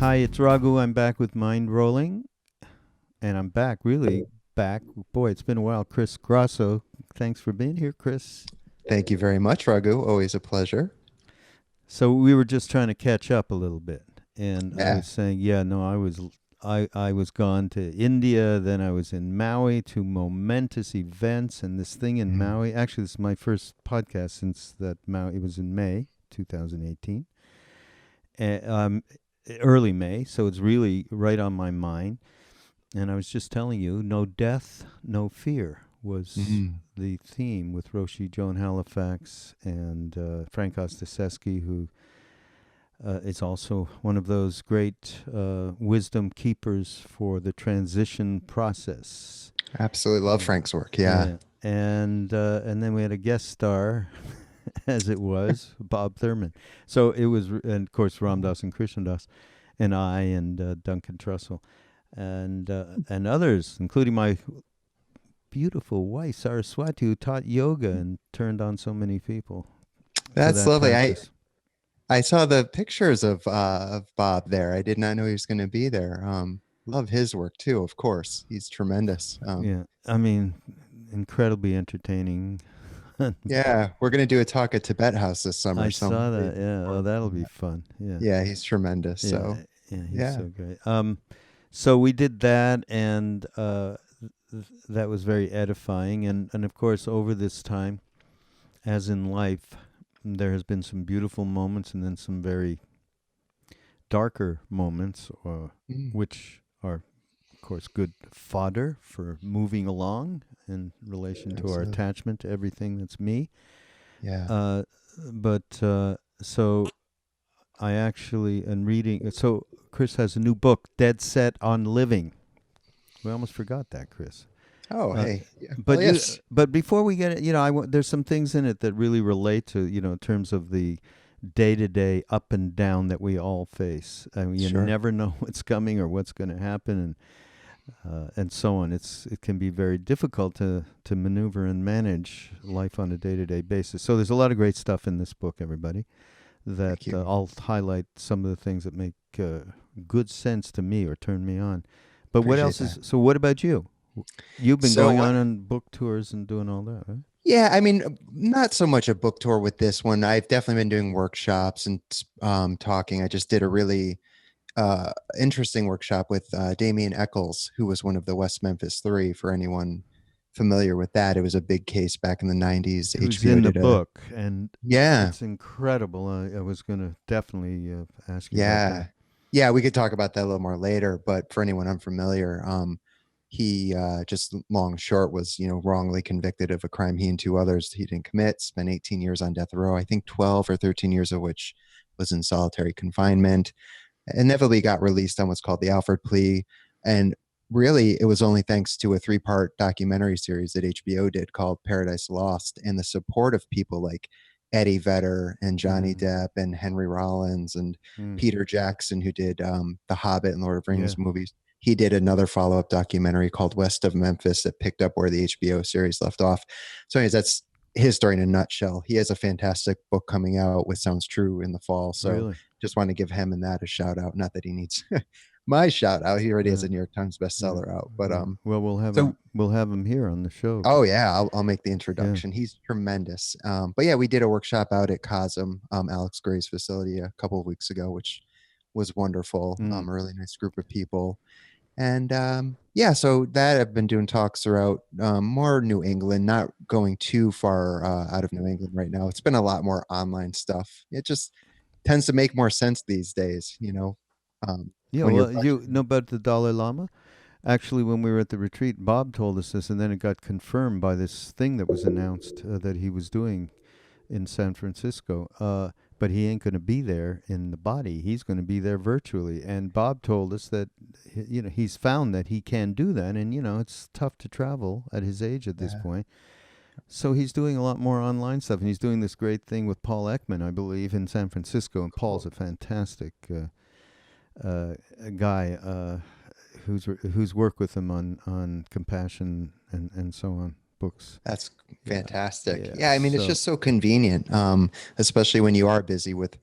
Hi, it's Raghu. I'm back with Mindrolling, and I'm back, really back. Boy, it's been a while. Chris Grosso, thanks for being here, Chris. Thank you very much, Raghu. Always a pleasure. So we were just trying to catch up a little bit, and I Yeah. was saying, yeah, no, I was gone to India, then I was in Maui, two momentous events, and this thing in Mhm. Maui. Actually, this is my first podcast since that Maui. It was in May 2018, early May, so it's really right on my mind. And I was just telling you, no death, no fear was Mhm. the theme with Roshi Joan Halifax and Frank Ostaseski, who is also one of those great wisdom keepers for the transition process. Absolutely love Frank's work. Yeah. Yeah, and then we had a guest star, as it was, Bob Thurman. So it was, and of course Ramdas and Krishnadas, and I and Duncan Trussell, and others, including my beautiful wife Saraswati, who taught yoga and turned on so many people to That's that lovely. practice. I saw the pictures of Bob there. I did not know he was going to be there. Love his work too, of course. He's tremendous. Yeah, I mean, incredibly entertaining. Yeah, we're going to do a talk at Tibet House this summer, I so I'm saw really that. looking Yeah. Oh, forward that'll to be that. fun. Yeah. Yeah, he's tremendous. Yeah. So, Yeah. He's yeah. so great. So we did that, and that was very edifying. And of course, over this time, as in life, there has been some beautiful moments, and then some very darker moments, Mm, which are, of course, good fodder for moving along in relation to our absolutely. attachment to everything that's me. Yeah. Uh, but so I actually am reading. So Chris has a new book, Dead Set on Living. We almost forgot that, Chris. Oh, Uh, hey. Yeah. Well, but yes. before we get it, there's some things in it that really relate to, in terms of the day to day up and down that we all face. I mean, you Sure. never know what's coming or what's going to happen, and so on. It can be very difficult to maneuver and manage life on a day to day basis. So there's a lot of great stuff in this book, everybody. That Thank you. I'll highlight some of the things that make good sense to me or turn me on. But what Appreciate else that. is? So what about you? You've been So, going on book tours and doing all that, right? yeah, I mean, not so much a book tour with this one. I've definitely been doing workshops and talking. I just did a really interesting workshop with Damien Echols, who was one of the West Memphis Three. For anyone familiar with that, it was a big case back in the '90s. Who's HBO in the did a book, and yeah, it's incredible. I was going to definitely ask you about that. yeah, yeah. We could talk about that a little more later. But for anyone unfamiliar, he just long and short was wrongly convicted of a crime he and two others he didn't commit. Spent 18 years on death row. I think 12 or 13 years of which was in solitary confinement. Inevitably got released on what's called the Alford plea. And really, it was only thanks to a three-part documentary series that HBO did called Paradise Lost and the support of people like Eddie Vedder and Johnny Mm, Depp and Henry Rollins and mm, Peter Jackson, who did The Hobbit and Lord of the yeah. Rings movies. He did another follow-up documentary called West of Memphis that picked up where the HBO series left off. So anyways, that's his story in a nutshell. He has a fantastic book coming out with Sounds True in the fall. So Really. just want to give him and that a shout out. Not that he needs my shout out. He already has Yeah. a New York Times Yeah. bestseller out. But Yeah. Well, so we'll have him here on the show. oh yeah, I'll make the Yeah. introduction. He's tremendous. But yeah, we did a workshop out at Cosm, Alex Gray's facility a couple of weeks ago, which was wonderful. Mm. A really nice group of people. And yeah, so that I've been doing talks throughout more New England, not going too far out of New England right now. It's been a lot more online stuff. It just tends to make more sense these days, Yeah. when you're Well, you know budgeting. about the Dalai Lama? Actually, when we were at the retreat, Bob told us this, and then it got confirmed by this thing that was announced that he was doing in San Francisco. But he ain't going to be there in the body. He's going to be there virtually. And Bob told us that he's found that he can do that, and it's tough to travel at his age at this Yeah. point. So he's doing a lot more online stuff, and he's doing this great thing with Paul Ekman, I believe, in San Francisco. And Paul's Cool. a fantastic guy. Who's worked with him on compassion and so on books. That's Yeah, fantastic. yeah. Yeah, I mean, it's So just so convenient, especially when you are busy with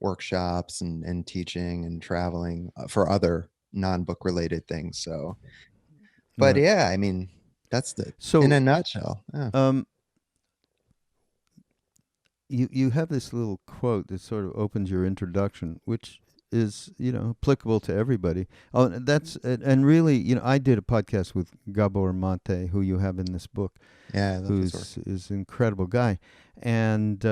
workshops and teaching and traveling for other non-book related things. So, but Right. yeah, I mean, that's in So, a nutshell. Yeah. um, you have this little quote that sort of opens your introduction, which is applicable to everybody. Oh, and and really, I did a podcast with Gabor Mate, who you have in this book, Yeah, I love his work. who's is an incredible guy, and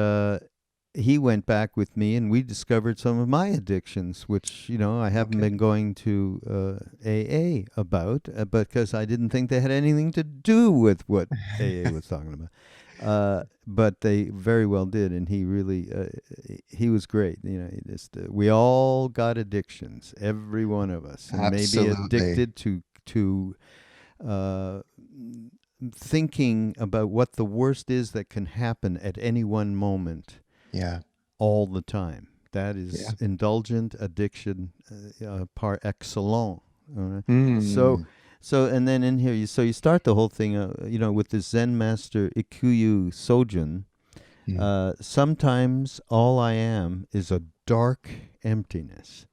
he went back with me, and we discovered some of my addictions, which I haven't Okay. been going to AA about, because I didn't think they had anything to do with what AA was talking about. But they very well did, and he really he was great. He just we all got addictions, every one of us, and maybe Absolutely. addicted to uh, thinking about what the worst is that can happen at any one moment Yeah. all the time. That Yeah. is indulgent addiction par excellence. All right? So, Mm. and then in here, you start the whole thing, with this Zen master Ikuyu Sojun. Mm. Sometimes all I am is a dark emptiness.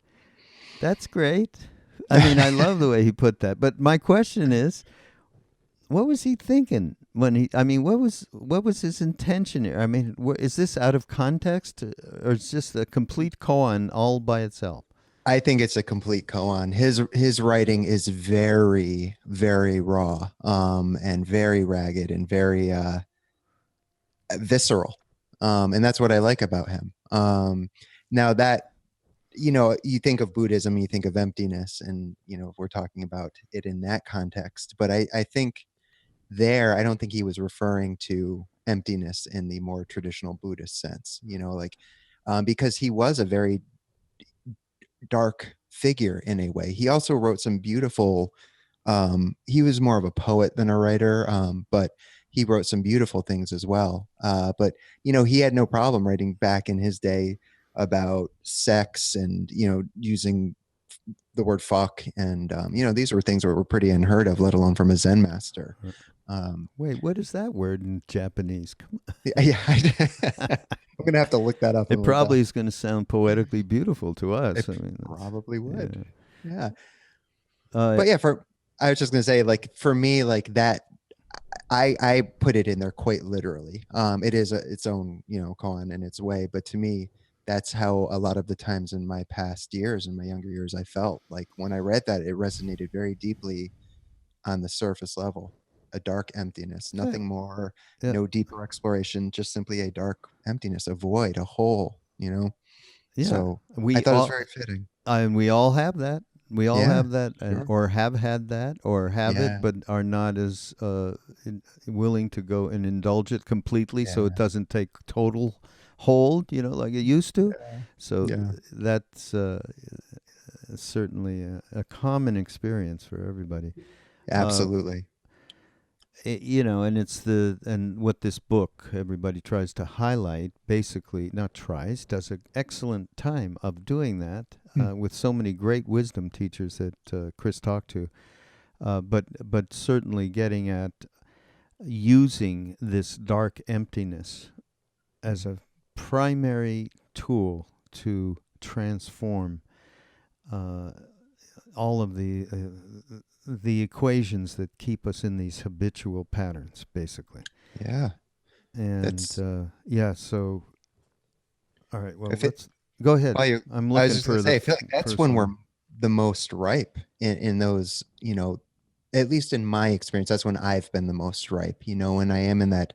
That's great. I mean, I love the way he put that. But my question is, what was he thinking when he? I mean, what was his intention here? I mean, is this out of context, or is just a complete koan all by itself? I think it's a complete koan. His writing is very, very raw, and very ragged and very visceral. And that's what I like about him. Now that, you think of Buddhism, you think of emptiness, and if we're talking about it in that context, but I think I don't think he was referring to emptiness in the more traditional Buddhist sense, like, because he was a very dark figure in a way. He also wrote some beautiful, he was more of a poet than a writer, but he wrote some beautiful things as well. But he had no problem writing back in his day about sex and using the word fuck, and these were things that were pretty unheard of, let alone from a Zen master. um Wait, what is that word in Japanese? yeah, I'm gonna have to look that up It and look up. probably is going to sound poetically beautiful to It us. I mean, probably would. yeah. Yeah. Uh, But yeah, I was just gonna say, like, for me, like that, I put it in there quite literally. It is its own, koan in its way, but to me, that's how a lot of the times in my past years, in my younger years, I felt like when I read that, it resonated very deeply on the surface level. A dark emptiness, yeah, nothing more, yeah, no deeper exploration, just simply a dark emptiness, a void, a hole. yeah. So I We thought it was all very fitting. And we all have that. We all Yeah, have that, sure. or have had that, or have it, Yeah, but are not as willing to go and indulge it completely, so it yeah, doesn't take total hold, like it used to. yeah, So yeah. that's certainly a common experience for everybody. Uh, Absolutely. and and what this book everybody tries to highlight, basically not tries, does an excellent time of doing that, Hmm. with so many great wisdom teachers that Chris talked to, but certainly getting at using this dark emptiness as a primary tool to transform uh, all of the equations that keep us in these habitual patterns, basically. Yeah, And that's yeah, so all right, well, if it. let's go ahead. Well, you. I'm I was looking just gonna for say, I feel like that's for when we're some. the most ripe in those. At least in my experience, that's when I've been the most ripe. When I am in that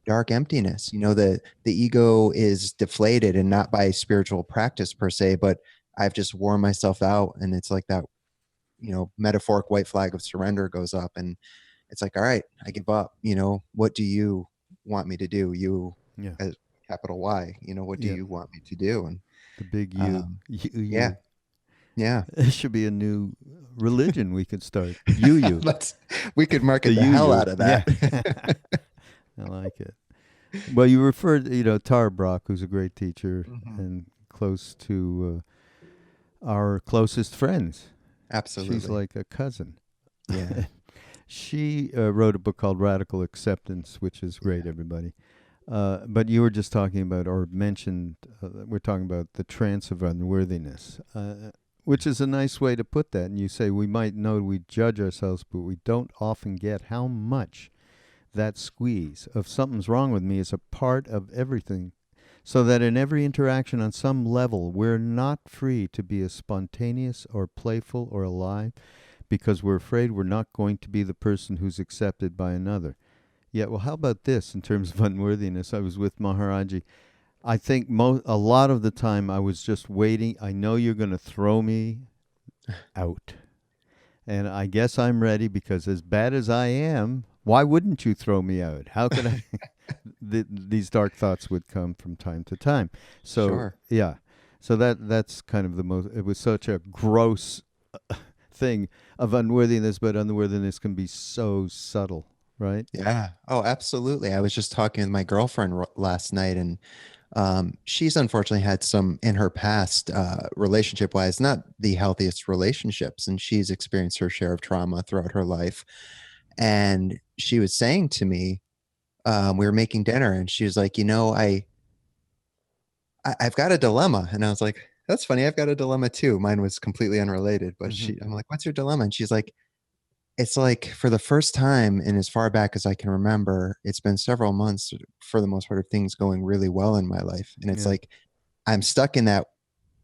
dark emptiness. The ego is deflated, and not by spiritual practice per se, but I've just worn myself out, and it's like that. Metaphoric white flag of surrender goes up, and it's like, all right, I give up. What do you want me to do? You, Yeah, as capital Y. What do yeah, you want me to do? And the big you, um, yeah, you. yeah. It should be a new religion we could start. You, Let's. We could the market the hell you. out of Yeah, that. I like it. Well, you referred, Tara Brock, who's a great teacher Mhm. and close to our closest friends. She's Absolutely. like a cousin. Yeah. She wrote a book called Radical Acceptance, which is great, Yeah. everybody. But you were just talking about, or mentioned, we're talking about the trance of unworthiness, which is a nice way to put that. And you say we might know we judge ourselves, but we don't often get how much that squeeze of something's wrong with me is a part of everything. So that in every interaction on some level, we're not free to be as spontaneous or playful or alive because we're afraid we're not going to be the person who's accepted by another. Yeah, well, how about this in terms of unworthiness? I was with Maharaji. I think a lot of the time I was just waiting. I know you're going to throw me out. And I guess I'm ready because as bad as I am, why wouldn't you throw me out? How could I? These dark thoughts would come from time to time. So, Sure. yeah. So that's kind of the most, it was such a gross thing of unworthiness, but unworthiness can be so subtle, right? Yeah. Oh, absolutely. I was just talking with my girlfriend last night, and she's unfortunately had some in her past, relationship wise, not the healthiest relationships, and she's experienced her share of trauma throughout her life. And she was saying to me, we were making dinner, and she was like, I've got a dilemma. And I was like, that's funny. I've got a dilemma too. Mine was completely unrelated, but Mm-hmm. I'm like, what's your dilemma? And she's like, it's like for the first time and as far back as I can remember, it's been several months for the most part of things going really well in my life. And it's Yeah. like, I'm stuck in that,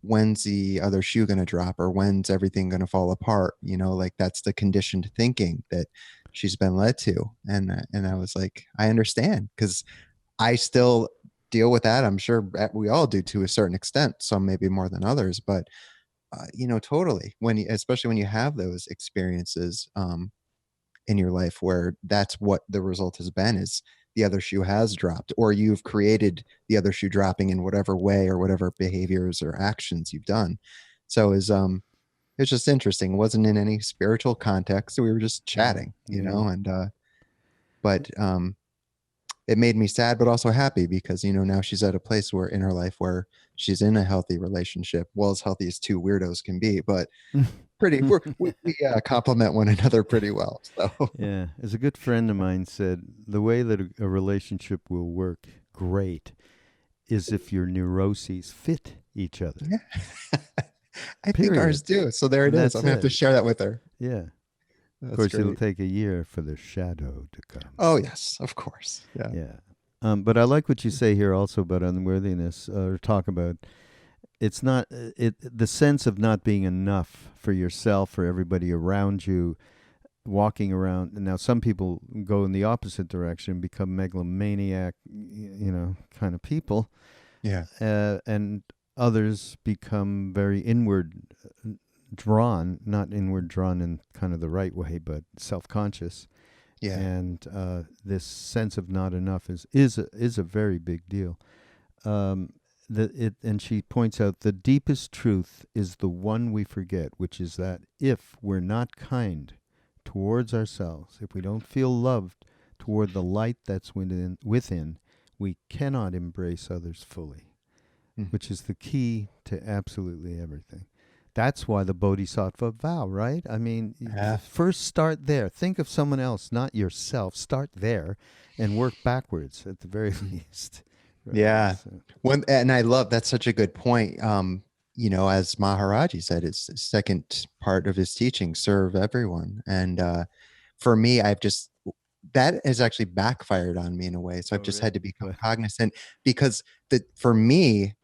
when's the other shoe going to drop, or when's everything going to fall apart? Like that's the conditioned thinking that she's been led to. And I was like, I understand, because I still deal with that. I'm sure we all do to a certain extent, some maybe more than others, but totally, especially when you have those experiences, in your life where that's what the result has been, is the other shoe has dropped, or you've created the other shoe dropping in whatever way or whatever behaviors or actions you've done. So it's just interesting. It wasn't in any spiritual context. We were just Mm, chatting, yeah. and but it made me sad but also happy, because now she's at a place where in her life where she's in a healthy relationship, well, as healthy as two weirdos can be, but we complement one another pretty well. So Yeah. As a good friend of mine said, the way that a relationship will work great is if your neuroses fit each other. yeah. I think ours Period. do. So there it And is. I'm that's gonna have to it. share that with her. Yeah. Of That's course, it'll great. take a year for the shadow to come. Oh yes, of course. Yeah. Yeah. But I like what you say here also about unworthiness, or talk about it's not the sense of not being enough for yourself, for everybody around you, walking around. Now, some people go in the opposite direction, become megalomaniac, kind of people, Yeah. and others become very inward drawn, not inward drawn in kind of the right way, but self-conscious. Yeah. And this sense of not enough is a very big deal. And she points out the deepest truth is the one we forget, which is that if we're not kind towards ourselves, if we don't feel loved toward the light that's within, we cannot embrace others fully, Mm. which is the key to absolutely everything. That's why the Bodhisattva vow, right? I mean, Yeah. first start there. Think of someone else, not yourself. Start there and work backwards at the very least. Right. Yeah. So, And I love, that's such a good point. As Maharaji said, it's the second part of his teaching, serve everyone. And for me, that has actually backfired on me in a way. So oh, I've just had really? to become But cognizant, because for me,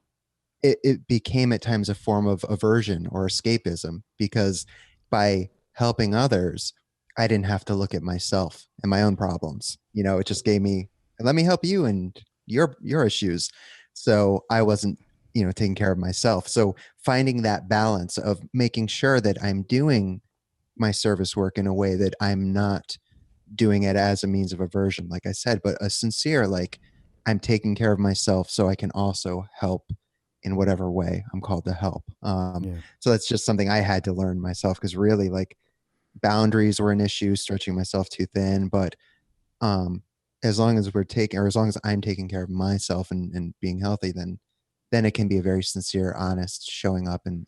it became at times a form of aversion or escapism, because by helping others, I didn't have to look at myself and my own problems. It just gave me, let me help you and your issues. So I wasn't, taking care of myself. So finding that balance of making sure that I'm doing my service work in a way that I'm not doing it as a means of aversion, like I said, but a sincere, like, I'm taking care of myself so I can also help in whatever way I'm called to help. yeah, So that's just something I had to learn myself, because really, like, boundaries were an issue, stretching myself too thin. But um, as long as I'm taking care of myself and being healthy, then it can be a very sincere, honest showing up and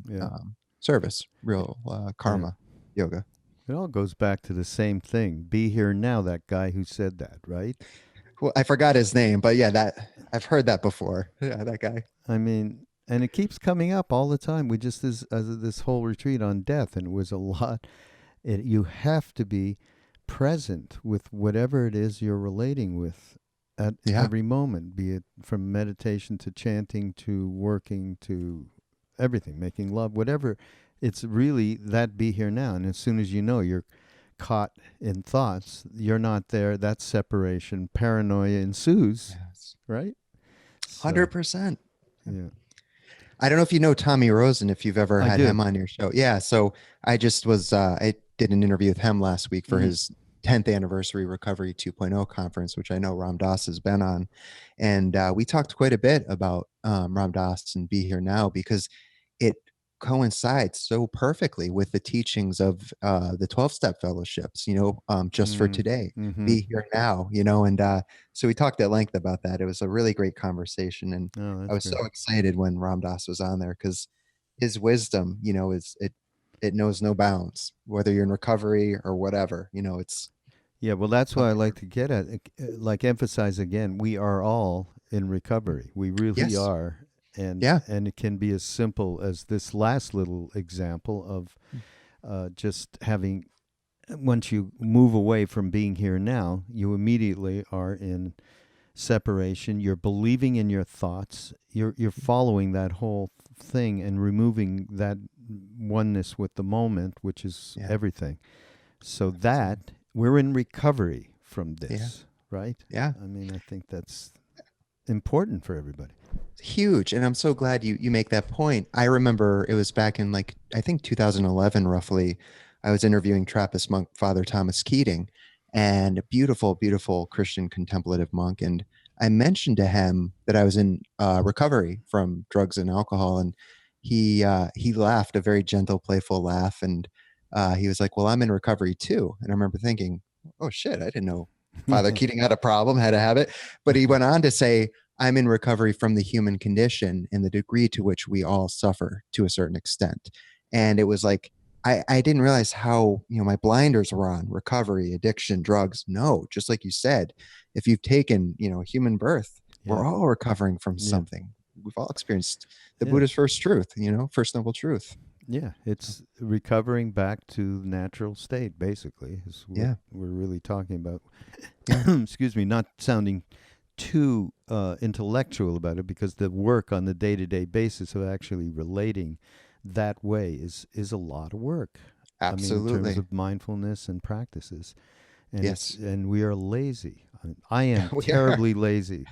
yeah, service, y- real yeah. karma yoga. It all goes back to the same thing. Be here now. That guy who said that, right? Well, I forgot his name, but yeah, that I've heard that before. Yeah, that guy. I mean, and it keeps coming up all the time. We just this whole retreat on death, and it was a lot. You have to be present with whatever it is you're relating with at Yeah. every moment, be it from meditation to chanting to working to everything, making love, whatever. It's really that be here now. And as soon as you know you're caught in thoughts, you're not there. That's separation. Paranoia ensues, Yes. right? So, 100%. yeah. I don't know if you know Tommy Rosen, if you've ever I had do. him on your show. Yeah. So I did an interview with him last week for Mhm. his 10th anniversary Recovery 2.0 conference, which I know Ram Dass has been on. And we talked quite a bit about Ram Dass and Be Here Now because it coincides so perfectly with the teachings of the 12-step fellowships, just for today, Mm-hmm. be here now, and so we talked at length about that. It was a really great conversation. And Oh, I that's was so great. excited when Ram Dass was on there because his wisdom, it knows no bounds, whether you're in recovery or whatever, it's Yeah, well, that's why I something like for, to get at, like emphasize again, we are all in recovery. We really yes. are. Yeah. And it can be as simple as this last little example of just having, once you move away from being here now, you immediately are in separation. You're believing in your thoughts. You're following that whole thing and removing that oneness with the moment, which is Yeah. everything. So Absolutely. that we're in recovery from Yeah. this, right? Yeah. I mean, I think that's important for everybody. Huge. And I'm so glad you make that point. I remember it was back in, like, I think 2011 roughly. I was interviewing Trappist monk Father Thomas Keating, and a beautiful, beautiful Christian contemplative monk. And I mentioned to him that I was in recovery from drugs and alcohol, and he laughed a very gentle, playful laugh, and he was like, "Well, I'm in recovery too." And I remember thinking, "Oh shit, I didn't know Father Keating had a problem, had a habit." But he went on to say, "I'm in recovery from the human condition and the degree to which we all suffer to a certain extent." And it was like, I didn't realize how, my blinders were on recovery, addiction, drugs. No, just like you said, if you've taken, human birth, Yeah, we're all recovering from yeah, something. We've all experienced the yeah, Buddha's first truth, first noble truth. yeah. It's recovering back to the natural state, basically, is what Yeah. we're really talking about. Yeah. Excuse me, not sounding too intellectual about it, because the work on the day-to-day basis of actually relating that way is a lot of work. I mean, in terms Absolutely. of mindfulness and practices, Yes. and we are lazy. I am We are. terribly lazy.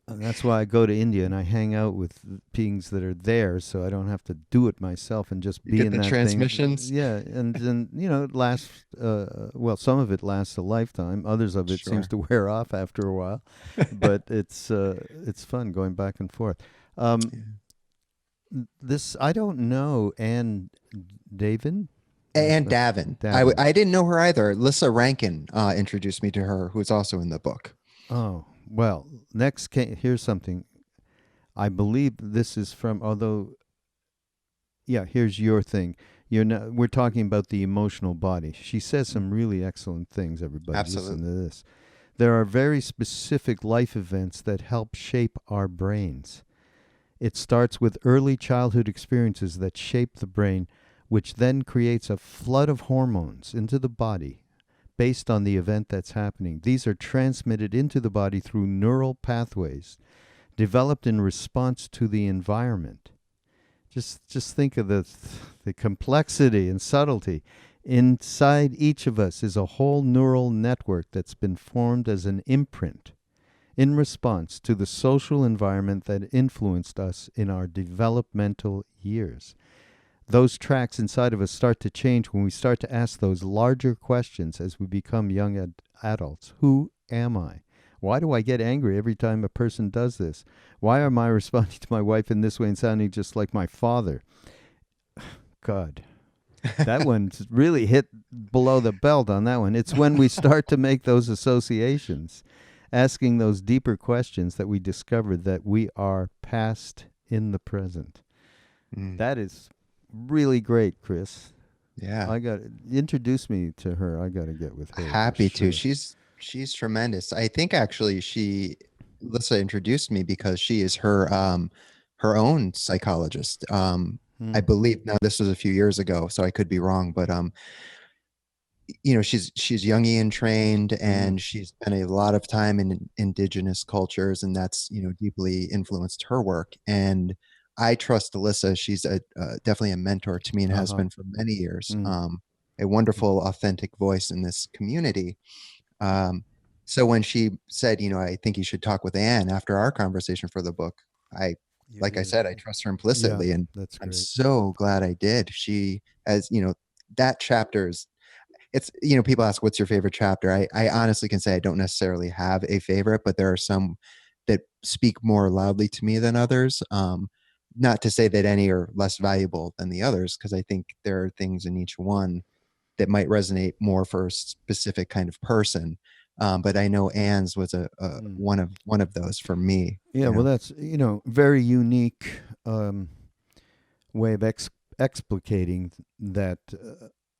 And that's why I go to India and I hang out with beings that are there, so I don't have to do it myself and just You be get in the that thing. transmissions. Yeah, and then it lasts. Well, some of it lasts a lifetime. Others of it seems Sure. to wear off after a while, but it's fun going back and forth. Um, Yeah. this I don't know, and David, And Davin. Davin. I didn't know her either. Lissa Rankin introduced me to her, who's also in the book. Oh well, here's something. I believe this is from, although, yeah, here's your thing. We're talking about the emotional body. She says some really excellent things, everybody. Listen to Absolutely. this. There are very specific life events that help shape our brains. It starts with early childhood experiences that shape the brain, which then creates a flood of hormones into the body based on the event that's happening. These are transmitted into the body through neural pathways developed in response to the environment. Just think of the complexity and subtlety. Inside each of us is a whole neural network that's been formed as an imprint in response to the social environment that influenced us in our developmental years. Those tracks inside of us start to change when we start to ask those larger questions as we become young adults. Who am I? Why do I get angry every time a person does this? Why am I responding to my wife in this way and sounding just like my father? God, that one's really hit below the belt on that one. It's when we start to make those associations, asking those deeper questions, that we discover that we are past in the present. Mm, That is really great, Chris. yeah. I got introduce me to her. I got to get with her for Happy to. sure. She's She's tremendous. I think actually Alyssa introduced me because she is her own psychologist. I Hmm. believe now this was a few years ago, so I could be wrong, but she's Jungian trained, Hmm. and she's spent a lot of time in indigenous cultures, and that's deeply influenced her work. And I trust Alyssa. She's definitely a mentor to me and has Uh-huh. been for many years. Mm. A wonderful, authentic voice in this community. Um, so when she said, I think you should talk with Anne after our conversation for the book, I, You like I did. said, I trust her Yeah, implicitly, and that's I'm great. so glad I did. She, as that chapter is, it's, people ask, what's your favorite chapter? I honestly can say I don't necessarily have a favorite, but there are some that speak more loudly to me than others. Not to say that any are less valuable than the others, because I think there are things in each one that might resonate more for a specific kind of person. But I know Anne's was a Mm. one of those for me. Yeah, well, that's very unique way of explicating that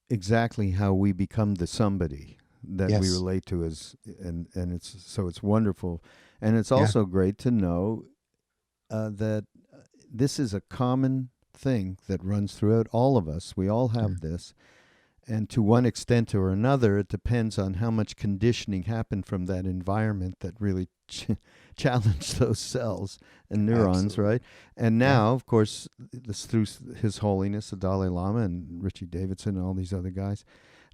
exactly how we become the somebody that we Yes. relate to as and it's wonderful, and it's Yeah. also great to know that this is a common thing that runs throughout all of us. We all Yeah. have this. And to one extent or another, it depends on how much conditioning happened from that environment that really challenged those cells and neurons, Absolutely. right? And Yeah. now, of course, this through His Holiness the Dalai Lama and Richie Davidson and all these other guys,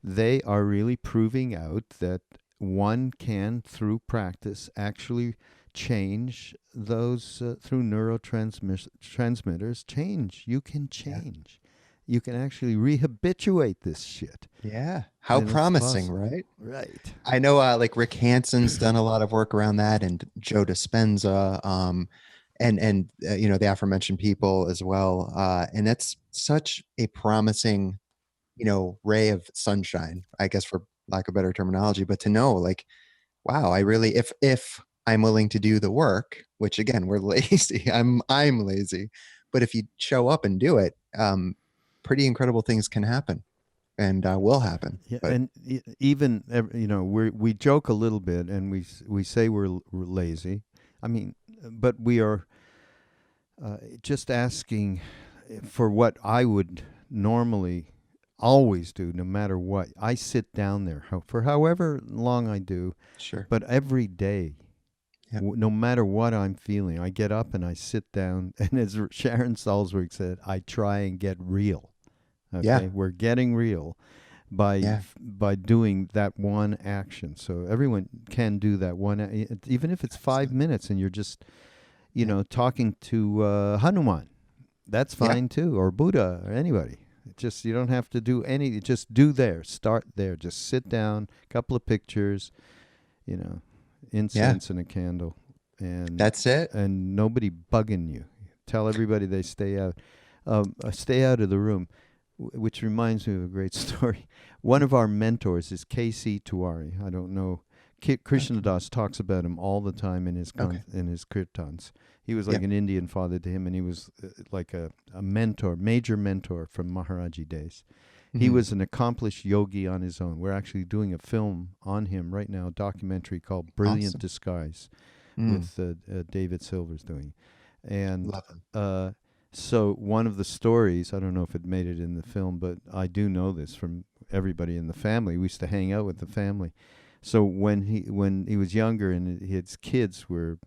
they are really proving out that one can, through practice, actually change those through neurotransmitters. Change. You can Yeah. change. You can actually rehabituate this shit, Yeah. How and it's promising, possible. right? Right. I know, like Rick Hansen's done a lot of work around that, and Joe Dispenza, and the aforementioned people as well. And that's such a promising, ray of sunshine, I guess, for lack of better terminology. But to know, like, wow, I really, if I'm willing to do the work, which again, we're lazy. I'm lazy, but if you show up and do it, pretty incredible things can happen, and will happen. Yeah, But and even we joke a little bit, and we say we're lazy. I mean, but we are just asking for what I would normally always do, no matter what. I sit down there for however long I do, sure. but every day, Yep. no matter what I'm feeling, I get up and I sit down. And as Sharon Salzberg said, I try and get real. Yeah. Okay, we're getting real Yeah. by doing that one action. So everyone can do that one, even if it's five Absolutely. minutes, and you're just Yeah. talking to Hanuman. That's Yeah. fine too, or Buddha, or anybody. Just you don't have to do any. Just do there. Start there. Just sit down. Couple of pictures. You know, Yeah. incense and a candle, and That's it. nobody bugging you. Tell everybody they stay out. Stay out of the room. Which reminds me of a great story. One of our mentors is K.C. Tiwari. I don't know. Krishna Okay. Das talks about him all the time in his Okay. in his kirtans. He was like Yep. an Indian father to him, and he was like a mentor, major mentor from Maharaji days. He Hmm. was an accomplished yogi on his own. We're actually doing a film on him right now, a documentary called Brilliant Awesome. Disguise, Mm. with David Silver's doing. And Love him. so one of the stories, I don't know if it made it in the film, but I do know this from everybody in the family. We used to hang out with the family. So when he was younger and his kids were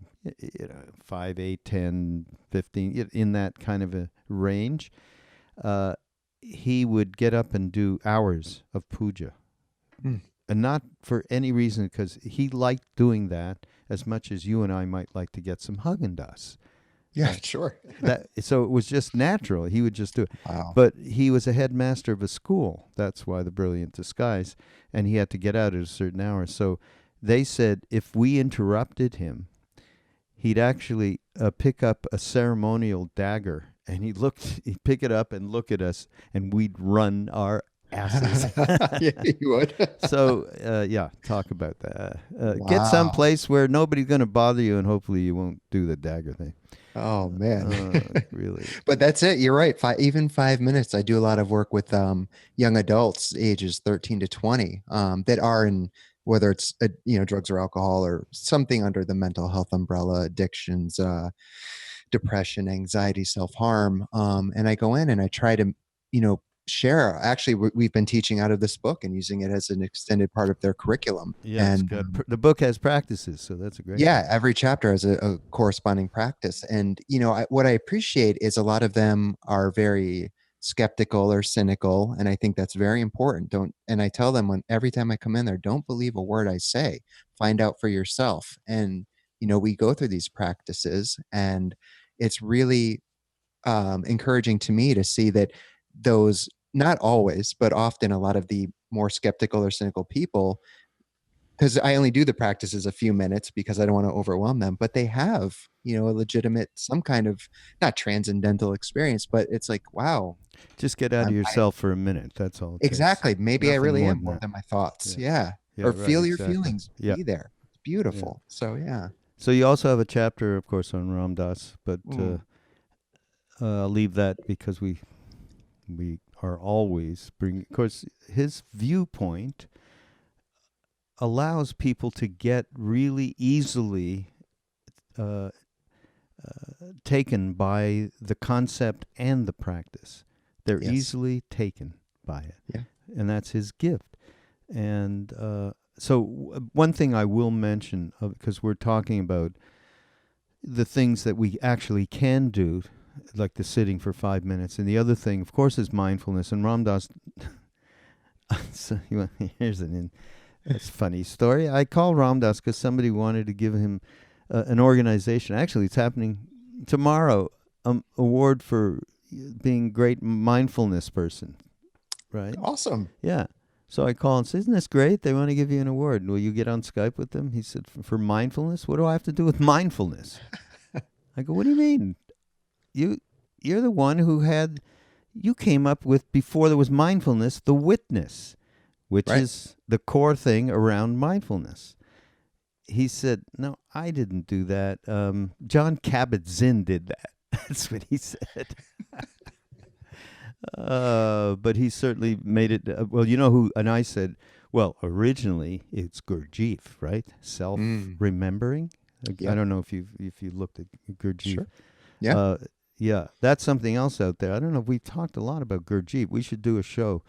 5, 8, 10, 15, in that kind of a range, uh, he would get up and do hours of puja. Mm. And not for any reason, because he liked doing that as much as you and I might like to get some Haagen-Dazs. Yeah. Uh, Sure. so it was just natural. He would just do it. Wow. But he was a headmaster of a school. That's why the brilliant disguise. And he had to get out at a certain hour. So they said if we interrupted him, he'd actually pick up a ceremonial dagger, and he'd pick it up and look at us, and we'd run our asses. Yeah, you would. So yeah, talk about that. Get some Wow. place where nobody's going to bother you, and hopefully you won't do the dagger thing. Oh man. Really. But that's it. You're right. Even 5 minutes. I do a lot of work with young adults, ages 13 to 20, that are in whether it's drugs or alcohol or something under the mental health umbrella, addictions, depression, anxiety, self-harm. And I go in and I try to, share. Actually, we've been teaching out of this book and using it as an extended part of their curriculum. Yeah, it's And got the book has practices, so that's a great yeah, thing. every chapter has a corresponding practice. And, what I appreciate is a lot of them are very skeptical or cynical. And I think that's very important. And I tell them every time I come in there, don't believe a word I say, find out for yourself. And, we go through these practices, and it's really encouraging to me to see that those, not always, but often, a lot of the more skeptical or cynical people, because I only do the practices a few minutes because I don't want to overwhelm them, but they have, a legitimate, some kind of, not transcendental experience, but it's like, wow. Just get out of yourself for a minute. That's all it takes. Exactly. Maybe I Nothing really more am than more that. than my thoughts. Yeah. Yeah. Or right, feel your exactly. feelings. Yeah. Be there. It's beautiful. So yeah. So you also have a chapter, of course, on Ram Dass, but I'll leave that because we are always bringing. Of course, his viewpoint allows people to get really easily taken by the concept and the practice. They're Yes. easily taken by it. Yeah. And that's his gift. And so one thing I will mention, because we're talking about the things that we actually can do, like the sitting for 5 minutes. And the other thing, of course, is mindfulness. And Ram Dass, so here's it's a funny story. I called Ram Dass because somebody wanted to give him an organization. Actually, it's happening tomorrow. Award for being great mindfulness person, right? Awesome. Yeah. So I call and say, "Isn't this great? They want to give you an award. Will you get on Skype with them?" He said, "For mindfulness? What do I have to do with mindfulness?" I go, "What do you mean? You're the one you came up with, before there was mindfulness, the witness, which Right. is the core thing around mindfulness." He said, "No, I didn't do that. John Kabat-Zinn did that." That's what he said. But he certainly made it. Well, you know who? And I said, well, originally it's Gurdjieff, right? Self-remembering. Yep. I don't know if you looked at Gurdjieff. Sure. Yeah. Yeah, that's something else out there. I don't know if we've talked a lot about Gurdjieff. We should do a show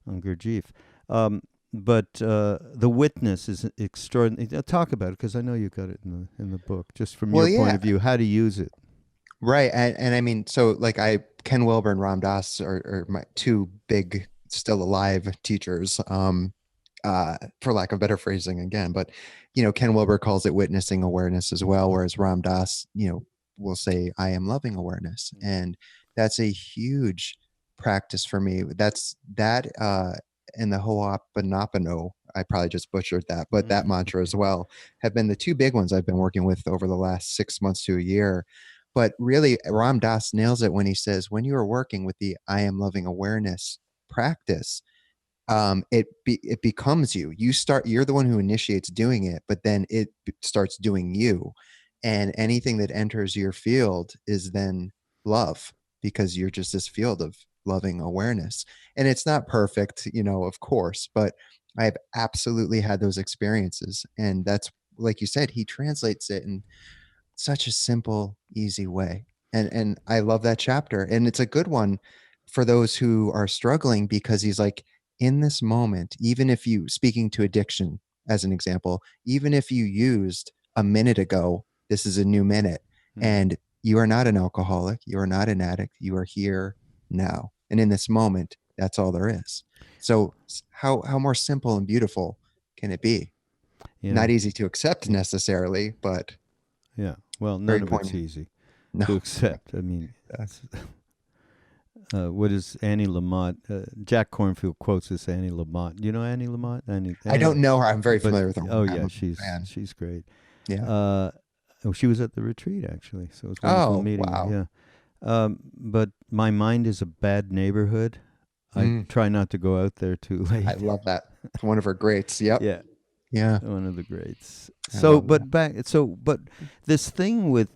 on Gurdjieff. But the witness is extraordinary. Talk about it, because I know you got it in the book. Just from your point of view, how to use it. Right. And I mean, so like Ken Wilber and Ram Dass are my two big still alive teachers, for lack of better phrasing again. But, Ken Wilber calls it witnessing awareness as well, whereas Ram Dass, will say, I am loving awareness. And that's a huge practice for me. And the Ho'oponopono, I probably just butchered that, but that mantra as well, have been the two big ones I've been working with over the last 6 months to a year. But really, Ram Dass nails it when he says, when you are working with the I am loving awareness practice, it becomes you. You're the one who initiates doing it, but then it starts doing you. And anything that enters your field is then love, because you're just this field of loving awareness. And it's not perfect, of course, but I've absolutely had those experiences. And that's, like you said, he translates it in such a simple, easy way. And I love that chapter. And it's a good one for those who are struggling, because he's like, in this moment, even if you, speaking to addiction as an example, even if you used a minute ago, this is a new minute. And you are not an alcoholic. You are not an addict. You are here now. And in this moment, that's all there is. So how more simple and beautiful can it be? Yeah. Not easy to accept necessarily, but yeah. Well, none of it's easy to accept. I mean, what is Annie Lamott? Jack Kornfield quotes this Annie Lamott. Do you know Annie Lamott? I don't know her. I'm very familiar with her. Oh yeah, she's great. Yeah. She was at the retreat, actually, so it was wonderful meeting her. Yeah. But my mind is a bad neighborhood. I try not to go out there too late. I love that. It's one of her greats. Yep. Yeah. Yeah. One of the greats. But this thing with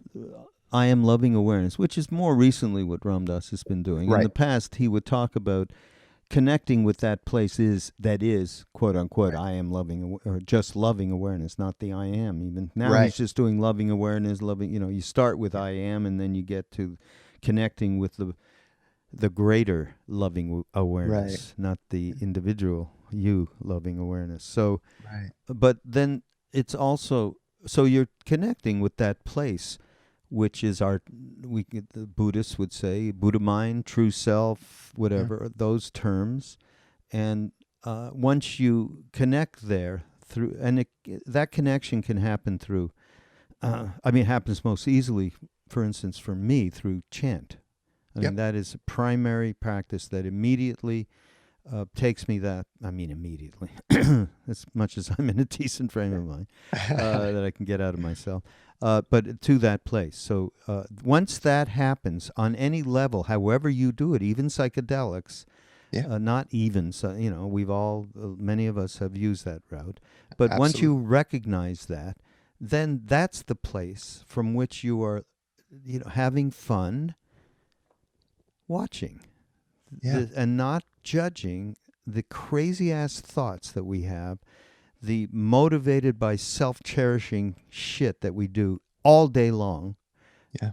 I am loving awareness, which is more recently what Ram Dass has been doing. Right. In the past, he would talk about connecting with that place is quote unquote I am loving or just loving awareness, not the I am. Even now Right. he's just doing loving awareness, loving. You start with I am, and then you get to connecting with the greater loving awareness, not the individual you loving awareness. So, Right. but then it's also, so you're connecting with that place, which is the Buddhists would say Buddha mind, true self, whatever, those terms. And once you connect there through, and that connection can happen through, it happens most easily, for instance, for me, through chant. I mean, that is a primary practice that immediately takes me immediately, as much as I'm in a decent frame of mind, that I can get out of myself, but to that place. So once that happens on any level, however you do it, even psychedelics, not even, so, we've all, many of us have used that route, but once you recognize that, then that's the place from which you are, having fun, watching, and not judging the crazy ass thoughts that we have, the motivated by self-cherishing shit that we do all day long.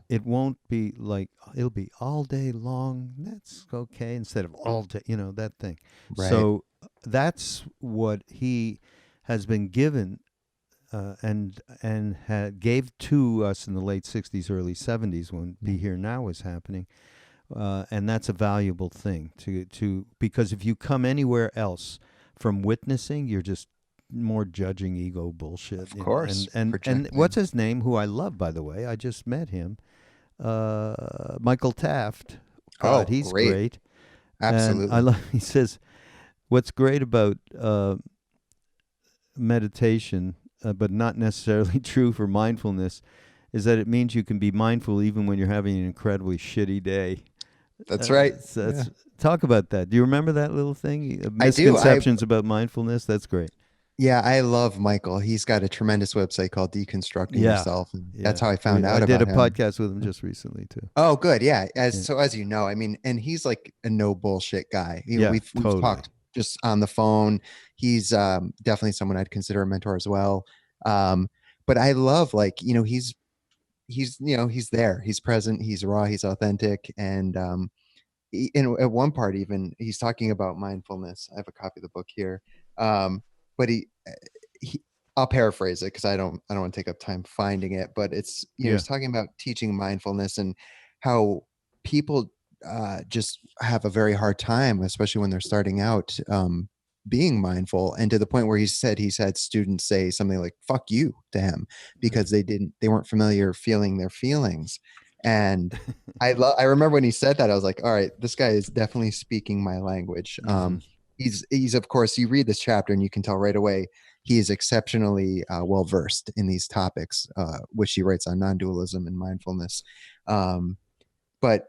It won't be like, it'll be all day long. That's okay, instead of all day, that thing. Right. So that's what he has been given and gave to us in the late 60s, early 70s when Be Here Now was happening. And that's a valuable thing to because if you come anywhere else from witnessing, you're just more judging ego bullshit. Of course. And what's his name? Who I love, by the way. I just met him. Michael Taft. God, he's great. Absolutely. And I love. He says, "What's great about meditation, but not necessarily true for mindfulness, is that it means you can be mindful even when you're having an incredibly shitty day." That's right. Talk about that. Do you remember that little thing? I do. Misconceptions about mindfulness. That's great. Yeah, I love Michael. He's got a tremendous website called Deconstructing Yourself. And that's how I found out about him. I did a podcast with him just recently too. Oh, good. Yeah. So as you know, and he's like a no bullshit guy. We've talked just on the phone. He's definitely someone I'd consider a mentor as well. But I love, he's there, he's present, he's raw, he's authentic. And at one part, even he's talking about mindfulness. I have a copy of the book here. But he I'll paraphrase it because I don't want to take up time finding it, but it's, he's talking about teaching mindfulness and how people just have a very hard time, especially when they're starting out, being mindful. And to the point where he said he's had students say something like "fuck you" to him because they weren't familiar feeling their feelings. And I remember when he said that, I was like, all right, this guy is definitely speaking my language. He's of course, you read this chapter and you can tell right away he is exceptionally well versed in these topics, which he writes on non-dualism and mindfulness. But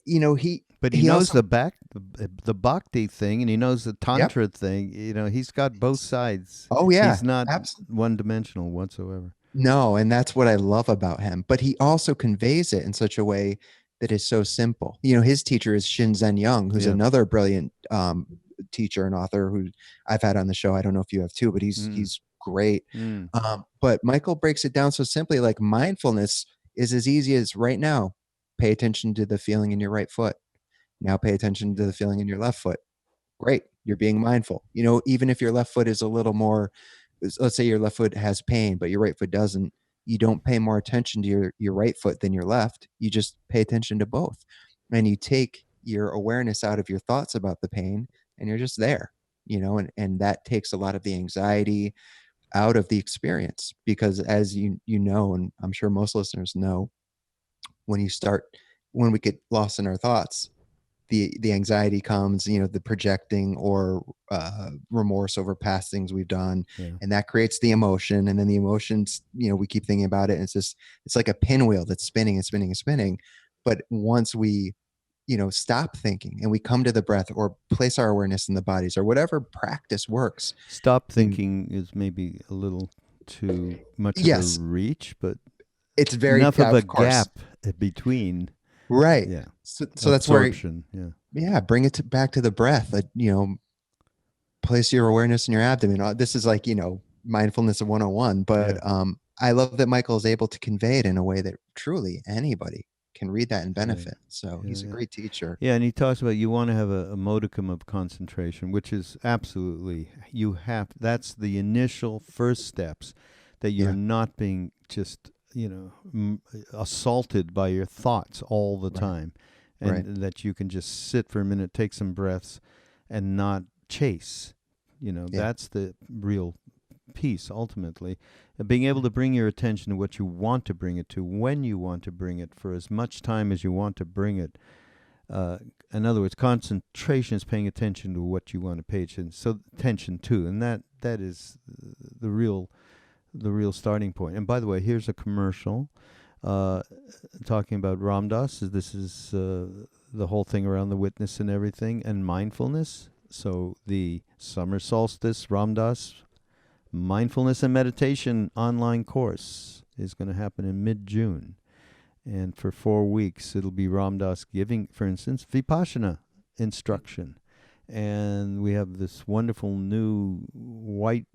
he knows also, the bhakti thing, and he knows the tantra thing. He's got both sides. Oh yeah, he's not one-dimensional whatsoever. No, and that's what I love about him. But he also conveys it in such a way that is so simple. His teacher is Shinzen Young, who's another brilliant teacher and author who I've had on the show. I don't know if you have too, but he's great. But Michael breaks it down so simply, like mindfulness is as easy as right now, pay attention to the feeling in your right foot. Now pay attention to the feeling in your left foot. Great. You're being mindful. Even if your left foot is a little more, let's say your left foot has pain, but your right foot doesn't, you don't pay more attention to your right foot than your left. You just pay attention to both. And you take your awareness out of your thoughts about the pain and you're just there, and that takes a lot of the anxiety out of the experience. Because as you know, and I'm sure most listeners know, when we get lost in our thoughts, the anxiety comes, the projecting or remorse over past things we've done, and that creates the emotion. And then the emotions, we keep thinking about it, and it's like a pinwheel that's spinning and spinning and spinning. But once we, stop thinking and we come to the breath or place our awareness in the bodies or whatever practice works. Stop thinking is maybe a little too much of a reach, but it's very enough of a gap between. Right. Yeah. So that's where, Absorption. Yeah. yeah, bring it back to the breath. Place your awareness in your abdomen. This is like, mindfulness of 101, but Yeah. I love that Michael is able to convey it in a way that truly anybody can read that and Yeah. benefit. So Yeah. he's a Yeah. great teacher. Yeah, and he talks about you want to have a modicum of concentration, which is absolutely you have. That's the initial first steps, that you're Yeah. not being just assaulted by your thoughts all the Right. time, Right. and that you can just sit for a minute, take some breaths, and not chase. Yeah. That's the real peace ultimately. Being able to bring your attention to what you want to bring it to, when you want to bring it, for as much time as you want to bring it. In other words, concentration is paying attention to what you want to pay attention to, and that is the real starting point. And by the way, here's a commercial talking about Ram Dass. This is the whole thing around the witness and everything, and mindfulness. So the summer solstice Ram Dass mindfulness and meditation online course is going to happen in mid-June. And for 4 weeks, it'll be Ram Dass giving, for instance, Vipassana instruction. And we have this wonderful new white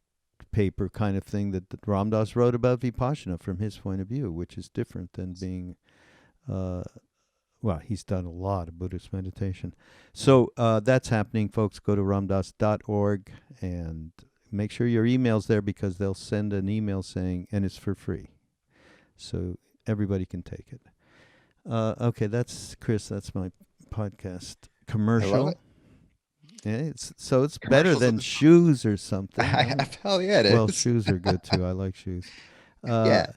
paper kind of thing that Ram Dass wrote about Vipassana from his point of view, which is different than being, he's done a lot of Buddhist meditation. So that's happening, folks. Go to ramdass.org and make sure your email's there, because they'll send an email saying, and it's for free. So everybody can take it. Okay, that's Chris. That's my podcast commercial. I love it. Yeah, it's better than are shoes or something. Hell yeah, it Well, is. shoes are good too. I like shoes. Yeah.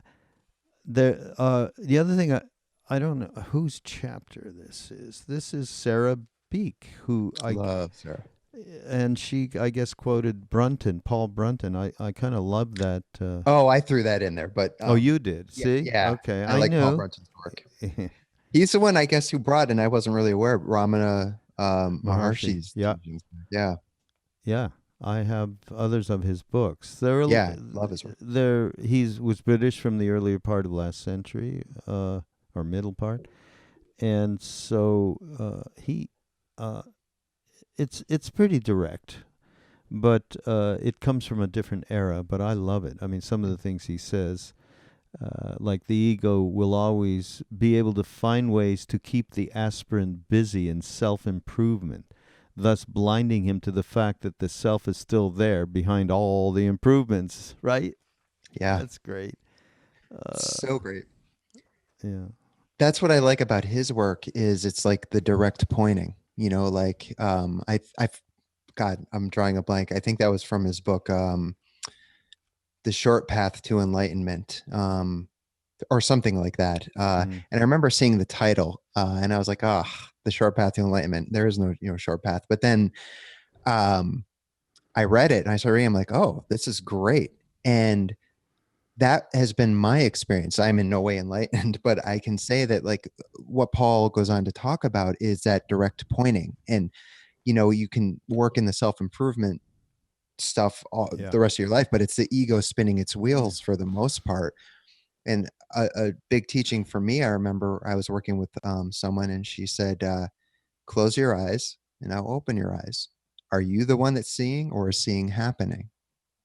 The other thing, I don't know whose chapter this is. This is Sarah Beek, who Love Sarah. and she, I guess, quoted Paul Brunton. I kind of love that. Oh, I threw that in there, but Oh, you did. yeah, See? yeah. Okay, I like Paul knew. Brunton's work. He's the one, I guess, who brought, and I wasn't really aware, Ramana Maharshi's Yeah. teachings. Yeah. Yeah, I have others of his books. Yeah, love his work. Was British from the earlier part of last century, or middle part, and so it's pretty direct, but it comes from a different era. But I love it. I mean, some of the things he says, like the ego will always be able to find ways to keep the aspirant busy in self-improvement, thus blinding him to the fact that the self is still there behind all the improvements, right? Yeah. That's great. So great. Yeah. That's what I like about his work, is it's like the direct pointing, like God, I'm drawing a blank. I think that was from his book, The Short Path to Enlightenment, or something like that. And I remember seeing the title, and I was like, The Short Path to Enlightenment. There is no, short path. But then I read it and I started reading, I'm like, oh, this is great. And that has been my experience. I'm in no way enlightened, but I can say that, like, what Paul goes on to talk about is that direct pointing. And, you can work in the self-improvement stuff the rest of your life, but it's the ego spinning its wheels for the most part. And a big teaching for me, I remember I was working with someone, and she said, close your eyes and now open your eyes. Are you the one that's seeing, or is seeing happening?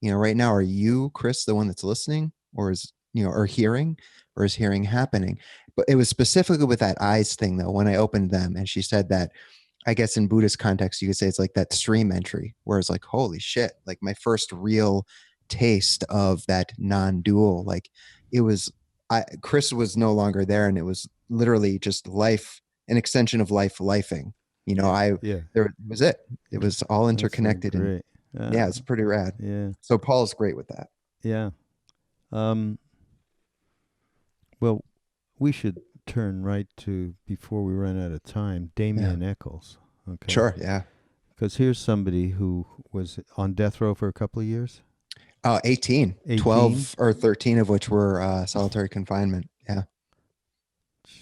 Right now, are you, Chris, the one that's listening, or is, or hearing, or is hearing happening? But it was specifically with that eyes thing, though, when I opened them. And she said that, I guess in Buddhist context, you could say it's like that stream entry, where it's like, holy shit, like my first real taste of that non-dual, like it was, Chris was no longer there. And it was literally just life, an extension of lifing. There was it. It was all interconnected. Great. Yeah, it's pretty rad. Yeah. So Paul's great with that. Yeah. Well, we should turn right to, before we run out of time, Damien Echols. Okay. Sure. Yeah. Because here's somebody who was on death row for a couple of years. 18. 12 or 13 of which were solitary confinement. Yeah.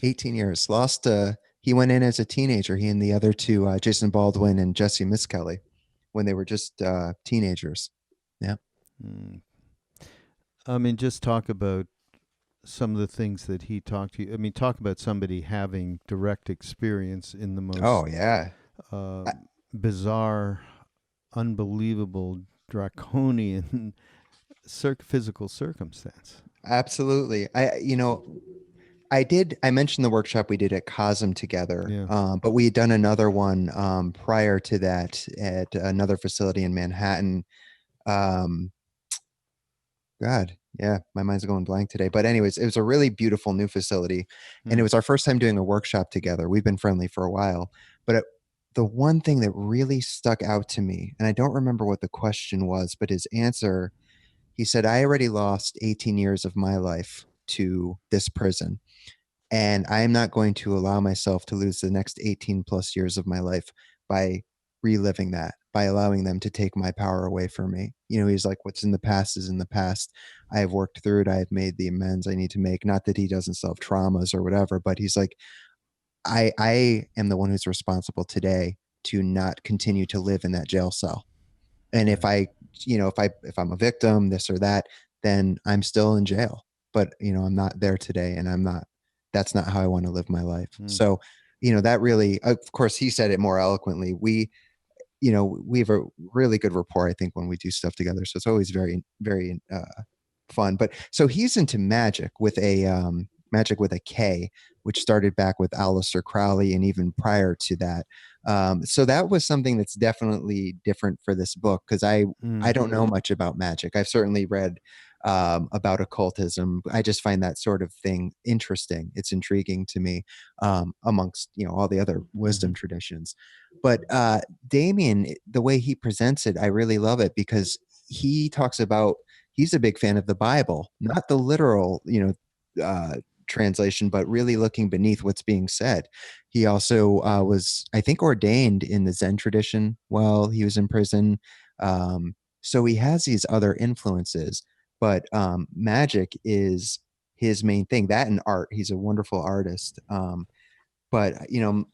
18 years. Lost. He went in as a teenager. He and the other two, Jason Baldwin and Jesse Miskelly, when they were just teenagers. Yeah. I mean, just talk about some of the things that he talked to you. I mean, talk about somebody having direct experience in the Oh most yeah. uh, A- bizarre, unbelievable, draconian physical circumstance. Absolutely. I mentioned the workshop we did at Cosm together, Yeah. but we had done another one prior to that at another facility in Manhattan. Um, God, yeah, my mind's going blank today. But anyways, it was a really beautiful new facility, and it Hmm. was our first time doing a workshop together. We've been friendly for a while, but the one thing that really stuck out to me, and I don't remember what the question was, but his answer, he said, "I already lost 18 years of my life to this prison. And I am not going to allow myself to lose the next 18 plus years of my life by reliving that, by allowing them to take my power away from me." He's like, what's in the past is in the past. I have worked through it. I have made the amends I need to make. Not that he doesn't still have traumas or whatever, but he's like, I am the one who's responsible today to not continue to live in that jail cell. And if Right. I'm a victim, this or that, then I'm still in jail. But I'm not there today, and that's not how I want to live my life. Hmm. So, that really, of course, he said it more eloquently. We have a really good rapport, I think, when we do stuff together. So it's always very, very fun. But so he's into magic with a K, which started back with Aleister Crowley and even prior to that. So that was something that's definitely different for this book, because I Hmm. don't know much about magic. I've certainly read about occultism. I just find that sort of thing interesting. It's intriguing to me, amongst all the other Hmm. wisdom traditions. But Damien, the way he presents it, I really love it, because he talks about, he's a big fan of the Bible, not the literal, translation, but really looking beneath what's being said. He also was, I think, ordained in the Zen tradition while he was in prison. So he has these other influences, but magic is his main thing. That and art. He's a wonderful artist. But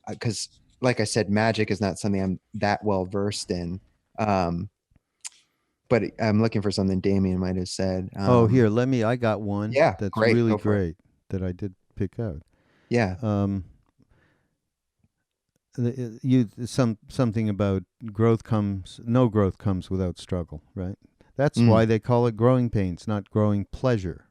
because like I said, magic is not something I'm that well versed in. Um, but I'm looking for something Damien might have said. Oh, here, I got one Yeah, that's great. really Go for it. great that I did pick out. Yeah. Um, something about no growth comes without struggle, right? That's Mm. why they call it growing pains, not growing pleasure.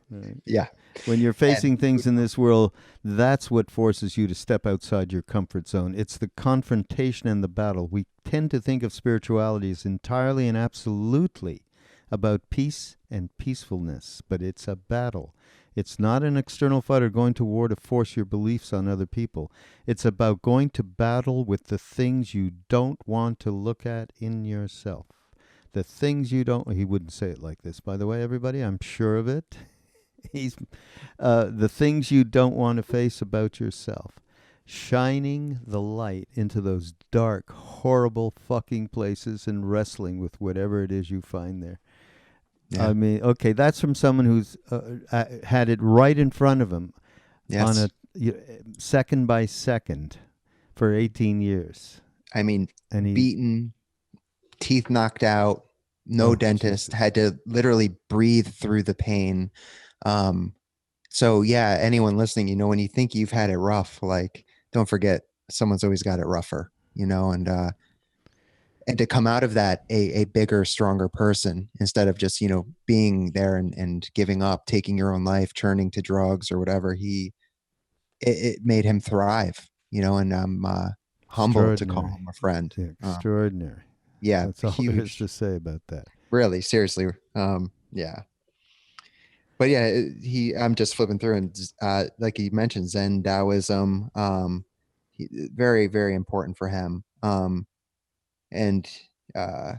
Right? Yeah. When you're And facing things in this world, that's what forces you to step outside your comfort zone. It's the confrontation and the battle. We tend to think of spirituality as entirely and absolutely about peace and peacefulness, but it's a battle. It's not an external fighter going to war to force your beliefs on other people. It's about going to battle with the things you don't want to look at in yourself. The things you don't, he wouldn't say it like this, by the way, everybody, I'm sure of it. He's the things you don't want to face about yourself. Shining the light into those dark, horrible fucking places and wrestling with whatever it is you find there. yeah. I mean, okay, that's from someone who's had it right in front of him on Yes. a second by second for 18 years. I mean, And he, beaten, teeth knocked out, no oh, dentist, Jesus. had to literally breathe through the pain. Um, so yeah, anyone listening, when you think you've had it rough, like, don't forget, someone's always got it rougher, and to come out of that a bigger, stronger person, instead of just, being there and giving up, taking your own life, turning to drugs or whatever. It made him thrive, and I'm humbled to call Extraordinary. him a friend. Extraordinary. Yeah, That's all there is to huge, say about that. really, seriously. Yeah. But yeah, I'm just flipping through, and like you mentioned, Zen, Taoism, very, very important for him. And uh,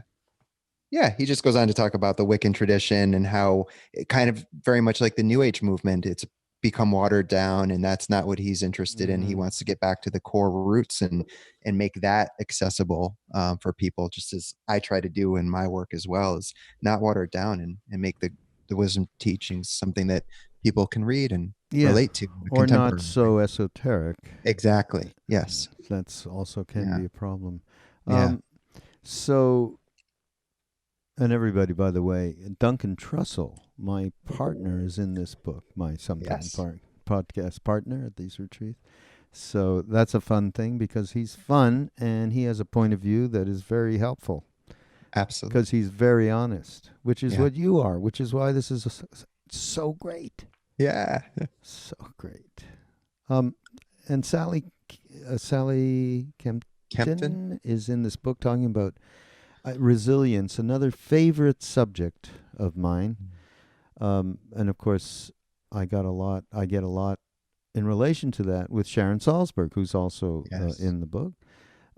yeah, he just goes on to talk about the Wiccan tradition and how it kind of very much like the New Age movement, it's become watered down, and that's not what he's interested in. He Mm-hmm. wants to get back to the core roots and make that accessible, for people, just as I try to do in my work as well, is not water it down, and make the wisdom teachings something that people can read and Yeah, relate to in a or not contemporary way. so esoteric. Exactly. Yes. That's also can Yeah. be a problem. Yeah. Um, so And everybody, by the way, Duncan Trussell, my partner, is in this book, my sometime Yes, podcast partner at these retreats. So that's a fun thing because he's fun and he has a point of view that is very helpful absolutely. because he's very honest, which is Yeah. what you are, which is why this is so great. Yeah. So great. Um, and Sally Kempton. Kempton is in this book talking about resilience, another favorite subject of mine. And of course, I get a lot in relation to that with Sharon Salzberg, who's also Yes. in the book.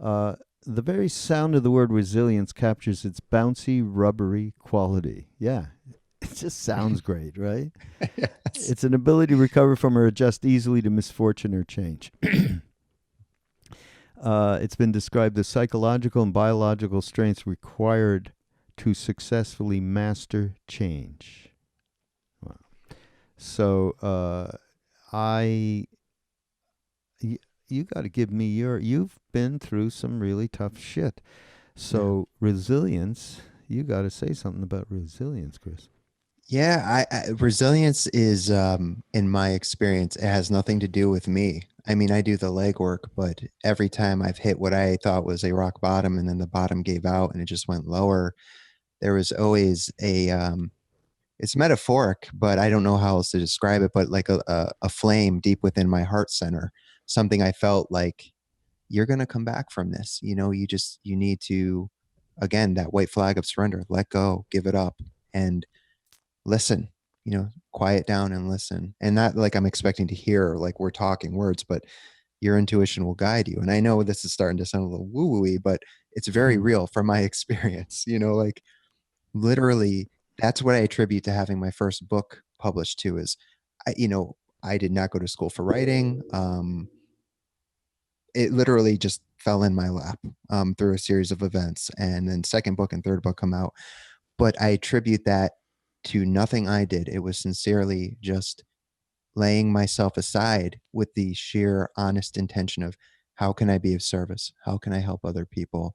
The very sound of the word resilience captures its bouncy, rubbery quality. Yeah, it just sounds great, right? Yes. It's an ability to recover from or adjust easily to misfortune or change. It's been described as psychological and biological strengths required to successfully master change. Wow. So you got to give me you've been through some really tough shit. So resilience, you got to say something about resilience, Chris. Yeah, resilience is, in my experience, it has nothing to do with me. I mean, I do the legwork, but every time I've hit what I thought was a rock bottom and then the bottom gave out and it just went lower, there was always it's metaphoric, but I don't know how else to describe it, but like a flame deep within my heart center, something I felt like you're going to come back from this. You need to, again, that white flag of surrender, let go, give it up. And listen, quiet down and listen. And not like I'm expecting to hear like we're talking words, but your intuition will guide you. And I know this is starting to sound a little woo-woo-y, but it's very real from my experience. Like literally that's what I attribute to having my first book published too is I did not go to school for writing. It literally just fell in my lap through a series of events, and then second book and third book come out. But I attribute that to nothing I did. It was sincerely just laying myself aside with the sheer honest intention of how can I be of service? How can I help other people?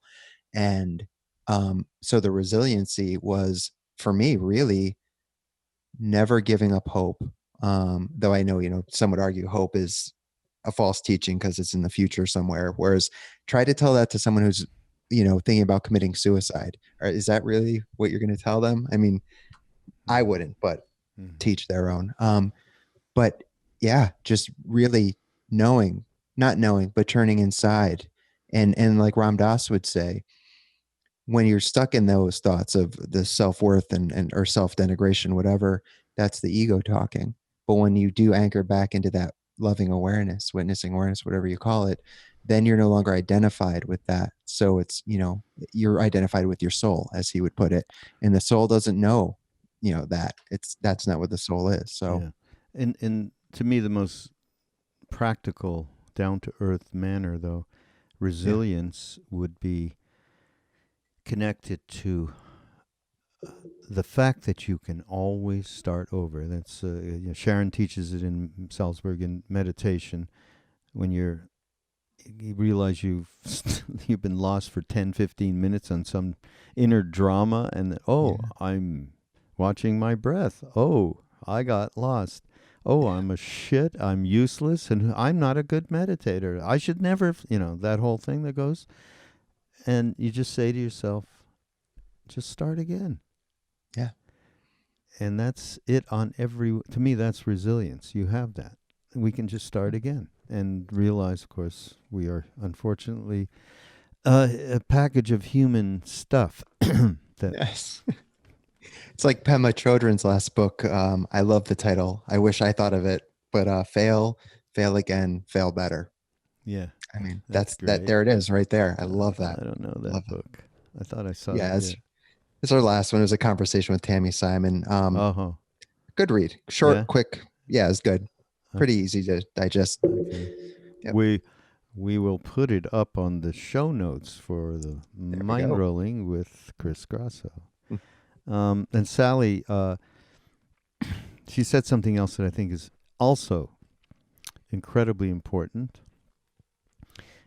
And so the resiliency was for me really never giving up hope. Though I know, some would argue hope is a false teaching because it's in the future somewhere. Whereas try to tell that to someone who's, thinking about committing suicide. Or is that really what you're going to tell them? I mean, I wouldn't, but teach their own. But yeah, just really knowing, not knowing, but turning inside. And like Ram Dass would say, when you're stuck in those thoughts of the self-worth and or self-denigration, whatever, that's the ego talking. But when you do anchor back into that loving awareness, witnessing awareness, whatever you call it, then you're no longer identified with that. So it's, you're identified with your soul, as he would put it. And the soul doesn't know, that's not what the soul is. So Yeah. And to me, the most practical, down to earth manner, though, yeah, resilience would be connected to the fact that you can always start over. That's Sharon teaches it in Salzburg in meditation. When you realize you've been lost for 10, 15 minutes on some inner drama, and yeah, I'm watching my breath. Oh, I got lost. Oh, yeah, I'm a shit. I'm useless, and I'm not a good meditator. I should never, that whole thing that goes. And you just say to yourself, just start again. yeah. And that's it to me, that's resilience. You have that. We can just start again and realize, of course, we are unfortunately a package of human stuff that. Yes. It's like Pema Chodron's last book. I love the title. I wish I thought of it, but fail, fail again, fail better. Yeah, I mean, that's that's that. great. There it is, right there. I love that. I don't know Love that it. book. I thought I saw Yeah, that. Yeah. it's our last one. It was a conversation with Tammy Simon. Uh-huh. Good read, Yeah. short, quick. Yeah, it's good. Pretty Okay. easy to digest. Okay. Yep. We will put it up on the show notes for the There we mind go. rolling with Chris Grosso. Mm. And Sally, she said something else that I think is also incredibly important,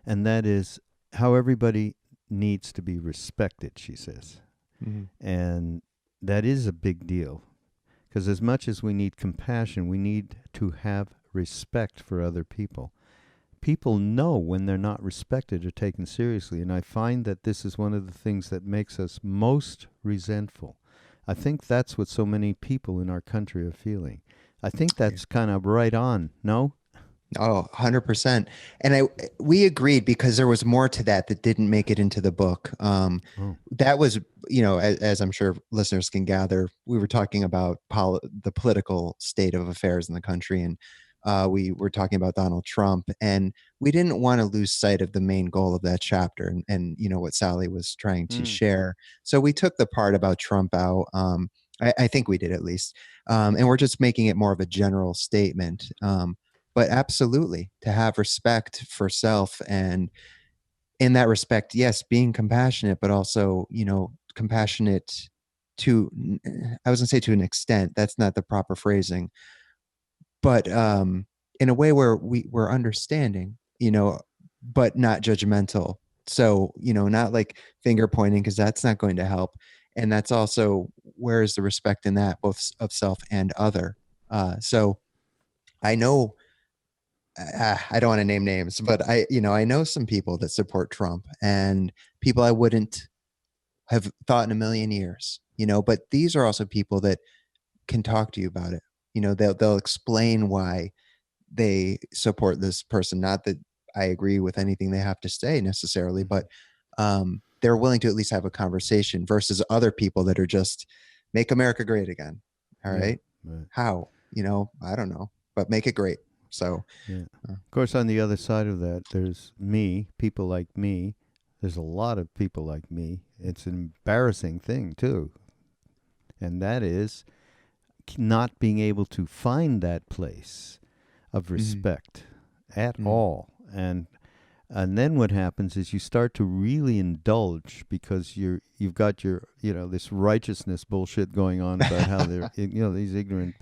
and that is how everybody needs to be respected, she says. Mhm. And that is a big deal. Because as much as we need compassion, we need to have respect for other people. People know when they're not respected or taken seriously. And I find that this is one of the things that makes us most resentful. I think that's what so many people in our country are feeling. I think Yeah. that's kind of right on, no? Oh, 100%. And we agreed because there was more to that didn't make it into the book. Oh. That was, as I'm sure listeners can gather, we were talking about the political state of affairs in the country, and we were talking about Donald Trump, and we didn't want to lose sight of the main goal of that chapter, and what Sally was trying to Mm. share. So we took the part about Trump out. I think we did, at least, and we're just making it more of a general statement. But absolutely, to have respect for self, and in that respect, yes, being compassionate, but also, compassionate to, I was gonna say to an extent, that's not the proper phrasing, but in a way where we're understanding, but not judgmental. So, not like finger pointing, because that's not going to help. And that's also, where is the respect in that, both of self and other? So I know, I don't want to name names, but I know some people that support Trump, and people I wouldn't have thought in a million years, but these are also people that can talk to you about it. They'll explain why they support this person. Not that I agree with anything they have to say necessarily, but they're willing to at least have a conversation, versus other people that are just make America great again. All Yeah. right. Right. How? I don't know, but make it great. So, Yeah. uh, Of course, on the other side of that, there's me, people like me. There's a lot of people like me. It's an embarrassing thing, too. And that is not being able to find that place of mhm, respect at mhm. all. And then what happens is you start to really indulge because you've got your this righteousness bullshit going on about how they're these ignorant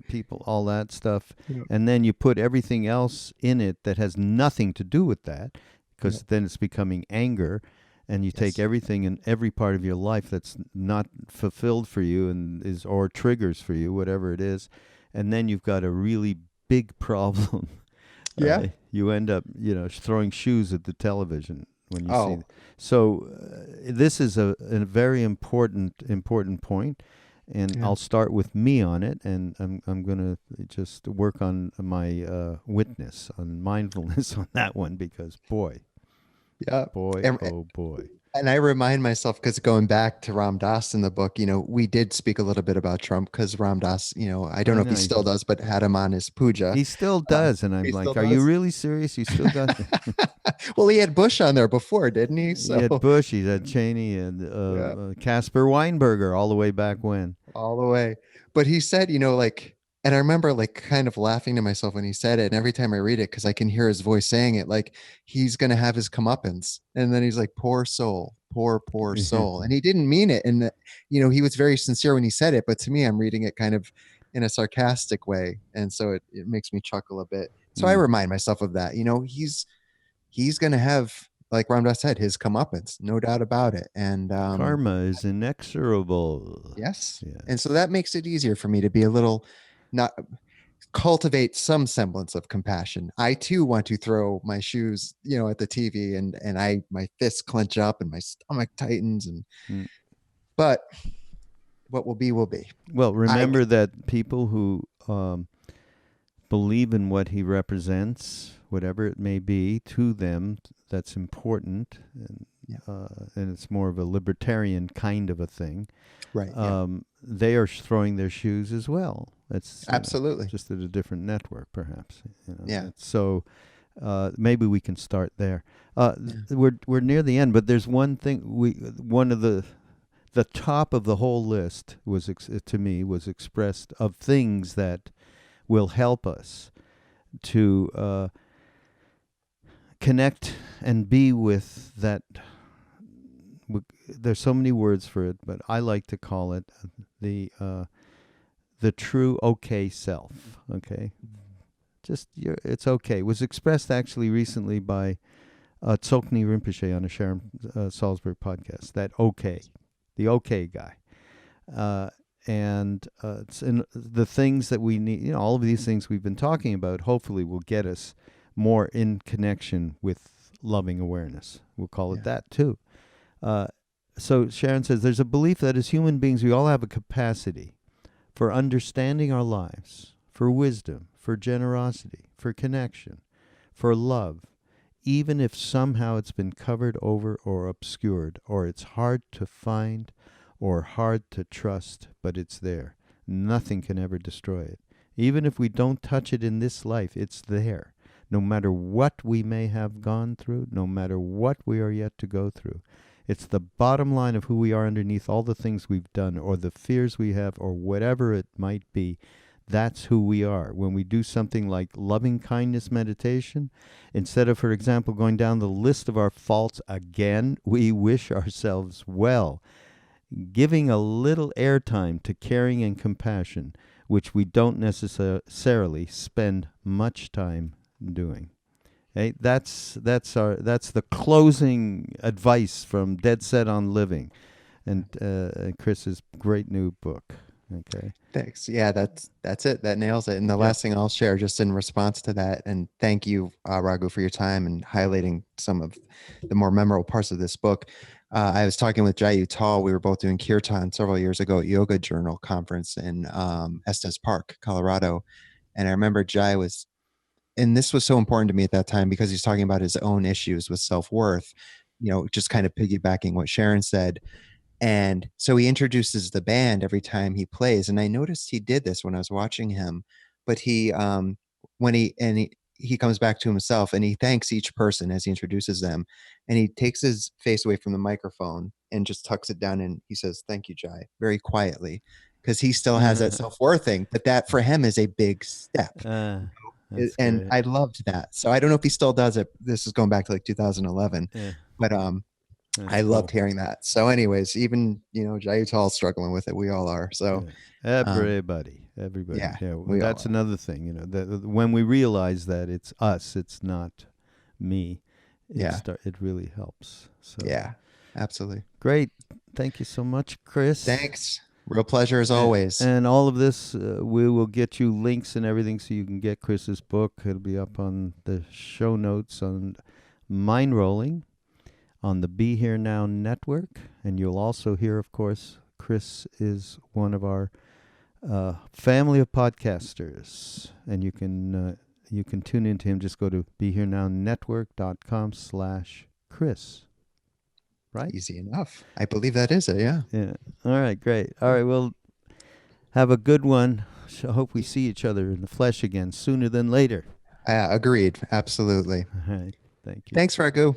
people, all that stuff, Yep. and then you put everything else in it that has nothing to do with that, because Yep. then it's becoming anger, and you take Yes. everything in every part of your life that's not fulfilled for you and is or triggers for you, whatever it is, and then you've got a really big problem. Yeah. You end up, throwing shoes at the television when you see. Oh, So this is a very important point, and yeah. I'll start with me on it, and I'm gonna just work on my witness, on mindfulness on that one, because Yeah. boy, And, oh boy. and I remind myself, because going back to Ram Dass in the book, we did speak a little bit about Trump, because Ram Dass, I don't I know if he know still does, but had him on his puja. he still Uh, does, and I'm he still like, are you does. really serious? You still got Well, he had Bush on there before, didn't he? he had So, Bush, he had Cheney, and yeah, Casper Weinberger all the way back when. all the way. But he said, like, and I remember like kind of laughing to myself when he said it. And every time I read it, because I can hear his voice saying it, like he's going to have his comeuppance. And then he's like, poor soul, poor soul. And he didn't mean it. And, he was very sincere when he said it. But to me, I'm reading it kind of in a sarcastic way. And so it makes me chuckle a bit. So I Mm. remind myself of that. He's going to have, like Ramdas said, his comeuppance, no doubt about it. And Karma is inexorable. yes. And so Yes. that makes it easier for me to be a little, not cultivate some semblance of compassion. I too want to throw my shoes, at the TV, and my fists clench up and my stomach tightens, and Mm. but what will be will be. Well, I remember that people who believe in what he represents, whatever it may be, to them, that's important, Yeah. and it's more of a libertarian kind of a thing. Right. Yeah. They are throwing their shoes as well. That's Absolutely. just at a different network, perhaps. Yeah. So maybe we can start there. Yeah. We're near the end, but there's one thing one of the top of the whole list was to me was expressed of things that will help us to connect and be with that. There's so many words for it, but I like to call it the true okay self. Okay, just it's okay. It was expressed actually recently by Tsoknyi Rinpoche on a Sharon Salzberg podcast. That okay. the okay guy. And it's in the things that we need, all of these things we've been talking about, hopefully will get us more in connection with loving awareness. We'll call it that too. So Sharon says, there's a belief that as human beings, we all have a capacity for understanding our lives, for wisdom, for generosity, for connection, for love, even if somehow it's been covered over or obscured, or it's hard to find or hard to trust, but it's there. Nothing can ever destroy it. Even if we don't touch it in this life, it's there. No matter what we may have gone through, no matter what we are yet to go through. It's the bottom line of who we are underneath all the things we've done, or the fears we have, or whatever it might be. That's who we are. When we do something like loving kindness meditation, instead of, for example, going down the list of our faults again, we wish ourselves well, giving a little airtime to caring and compassion, which we don't necessarily spend much time doing. Hey, that's the closing advice from Dead Set on Living, and Chris's great new book. Okay. Thanks. Yeah, that's it. That nails it. And the last thing I'll share, just in response to that, and thank you, Raghu, for your time and highlighting some of the more memorable parts of this book. I was talking with Jai Uttal. We were both doing kirtan several years ago at Yoga Journal conference in Estes Park, Colorado, and I remember Jai was. And this was so important to me at that time because he's talking about his own issues with self-worth, just kind of piggybacking what Sharon said. And so he introduces the band every time he plays. And I noticed he did this when I was watching him, but he comes back to himself and he thanks each person as he introduces them. And he takes his face away from the microphone and just tucks it down. And he says, "Thank you, Jai," very quietly, because he still has that self-worth thing, but that for him is a big step. And great. I loved that. So I don't know if he still does it. This is going back to like 2011, but I loved hearing that. So anyways, even, Jai Uttal struggling with it. We all are. So everybody. Yeah, That's another thing, that when we realize that it's us, it's not me, it really helps. So yeah, absolutely. Great. Thank you so much, Chris. Thanks. Real pleasure as always. And all of this, we will get you links and everything so you can get Chris's book. It'll be up on the show notes on Mindrolling, on the Be Here Now network. And you'll also hear, of course, Chris is one of our family of podcasters. And you can tune into him. Just go to BeHereNowNetwork.com/Chris. Right? Easy enough. I believe that is it. Yeah. Yeah. All right. Great. All right. Well, have a good one. I hope we see each other in the flesh again sooner than later. Agreed. Absolutely. All right. Thank you. Thanks, Raghu.